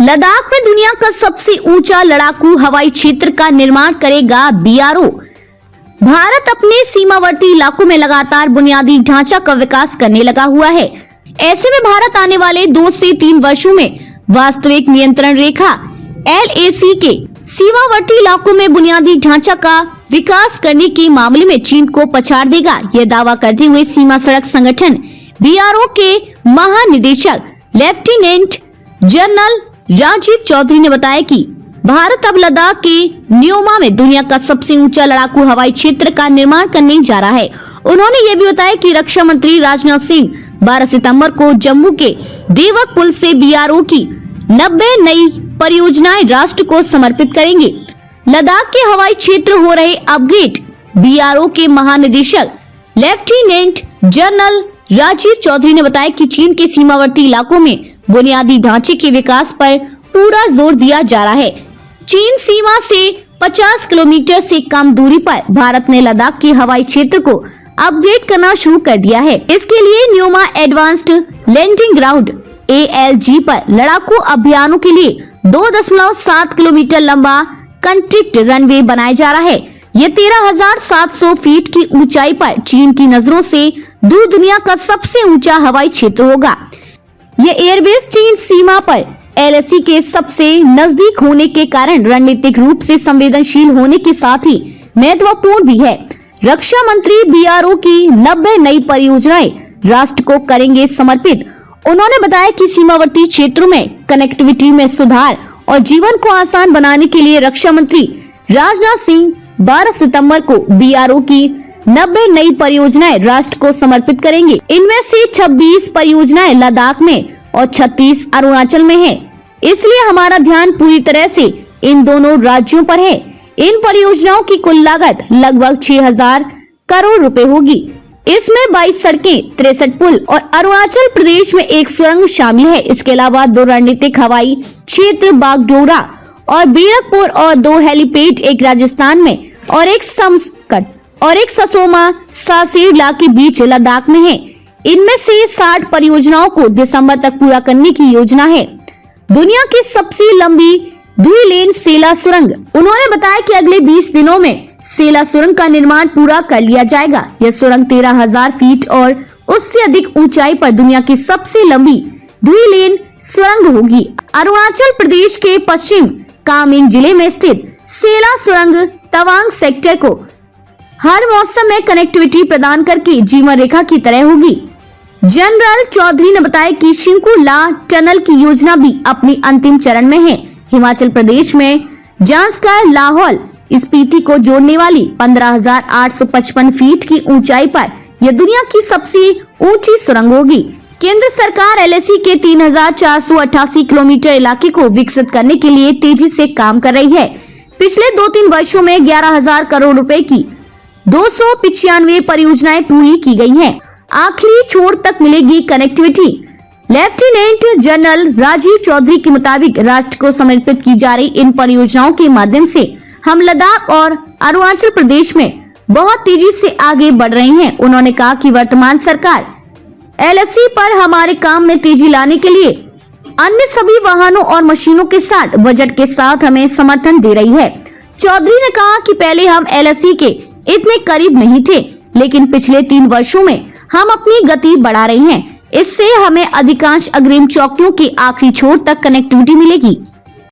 लद्दाख में दुनिया का सबसे ऊंचा लड़ाकू हवाई क्षेत्र का निर्माण करेगा बीआरओ। भारत अपने सीमावर्ती इलाकों में लगातार बुनियादी ढांचा का विकास करने लगा हुआ है। ऐसे में भारत आने वाले 2 से 3 वर्षों में वास्तविक नियंत्रण रेखा LAC के सीमावर्ती इलाकों में बुनियादी ढांचा का विकास करने के मामले में चीन को पछाड़ देगा। यह दावा करते हुए सीमा सड़क संगठन बीआरओ के महानिदेशक लेफ्टिनेंट जनरल राजीव चौधरी ने बताया कि भारत अब लद्दाख के न्योमा में दुनिया का सबसे ऊंचा लड़ाकू हवाई क्षेत्र का निर्माण करने जा रहा है। उन्होंने ये भी बताया कि रक्षा मंत्री राजनाथ सिंह 12 सितंबर को जम्मू के देवक पुल से बीआरओ की 90 नई परियोजनाएं राष्ट्र को समर्पित करेंगे। लद्दाख के हवाई क्षेत्र हो रहे अपग्रेड। बीआरओ के महानिदेशक लेफ्टिनेंट जनरल राजीव चौधरी ने बताया कि चीन के सीमावर्ती इलाकों में बुनियादी ढांचे के विकास पर पूरा जोर दिया जा रहा है। चीन सीमा से 50 किलोमीटर से कम दूरी पर भारत ने लद्दाख के हवाई क्षेत्र को अपग्रेड करना शुरू कर दिया है। इसके लिए Nyoma advanced landing ground ALG पर लड़ाकू अभियानों के लिए 2.7 किलोमीटर लंबा कंक्रीट रनवे बनाया जा रहा है। ये 13,700 फीट की ऊंचाई पर चीन की नजरों से दूर दुनिया का सबसे ऊंचा हवाई क्षेत्र होगा। ये एयरबेस चीन सीमा पर LAC के सबसे नजदीक होने के कारण रणनीतिक रूप से संवेदनशील होने के साथ ही महत्वपूर्ण भी है। रक्षा मंत्री बीआरओ की 90 नई परियोजनाएं राष्ट्र को करेंगे समर्पित। उन्होंने बताया कि सीमावर्ती क्षेत्रों में कनेक्टिविटी में सुधार और जीवन को आसान बनाने के लिए रक्षा मंत्री राजनाथ सिंह 12 सितंबर को बीआरओ की 90 नई परियोजनाएं राष्ट्र को समर्पित करेंगे। इनमें से 26 परियोजनाएं लद्दाख में और 36 अरुणाचल में है। इसलिए हमारा ध्यान पूरी तरह से इन दोनों राज्यों पर है। इन परियोजनाओं की कुल लागत लगभग 6,000 करोड़ रुपए होगी। इसमें 22 सड़कें, 63 पुल और अरुणाचल प्रदेश में एक सुरंग शामिल है। इसके अलावा 2 रणनीतिक हवाई क्षेत्र बागडोगरा और बीरकपुर और 2 हेलीपैड, एक राजस्थान में और एक समकट और एक ससोमा सासेरला के बीच लद्दाख में है। इनमें से 60 परियोजनाओं को दिसंबर तक पूरा करने की योजना है। दुनिया की सबसे लंबी 2 लेन सेला सुरंग। उन्होंने बताया कि अगले 20 दिनों में सेला सुरंग का निर्माण पूरा कर लिया जाएगा। यह सुरंग 13,000 फीट और उससे अधिक ऊंचाई पर दुनिया की सबसे लंबी 2 लेन सुरंग होगी। अरुणाचल प्रदेश के पश्चिम कामेंग जिले में स्थित सेला सुरंग तवांग सेक्टर को हर मौसम में कनेक्टिविटी प्रदान करके जीवन रेखा की तरह होगी। जनरल चौधरी ने बताया कि शिंकुला टनल की योजना भी अपनी अंतिम चरण में है। हिमाचल प्रदेश में जांस्कर लाहौल स्पीति को जोड़ने वाली 15,855 फीट की ऊंचाई पर यह दुनिया की सबसे ऊंची सुरंग होगी। केंद्र सरकार LAC के 3,488 किलोमीटर इलाके को विकसित करने के लिए तेजी से काम कर रही है। पिछले 2-3 वर्षों में 11,000 करोड़ रुपए की 295 परियोजनाएं पूरी की गई हैं। आखिरी छोर तक मिलेगी connectivity. Lieutenant general Rajiv Chaudhary के मुताबिक राष्ट्र को समर्पित की जा रही इन परियोजनाओं के माध्यम से हम लद्दाख और अरुणाचल प्रदेश में बहुत तेजी से आगे बढ़ रहे हैं। उन्होंने कहा कि वर्तमान सरकार LAC पर हमारे काम में तेजी लाने के लिए अन्य सभी वाहनों और मशीनों के साथ बजट के साथ हमें समर्थन दे रही है। चौधरी ने कहा कि पहले हम LAC के इतने करीब नहीं थे, लेकिन पिछले 3 वर्षों में हम अपनी गति बढ़ा रहे हैं। इससे हमें अधिकांश अग्रिम चौकियों के आखिरी छोर तक कनेक्टिविटी मिलेगी।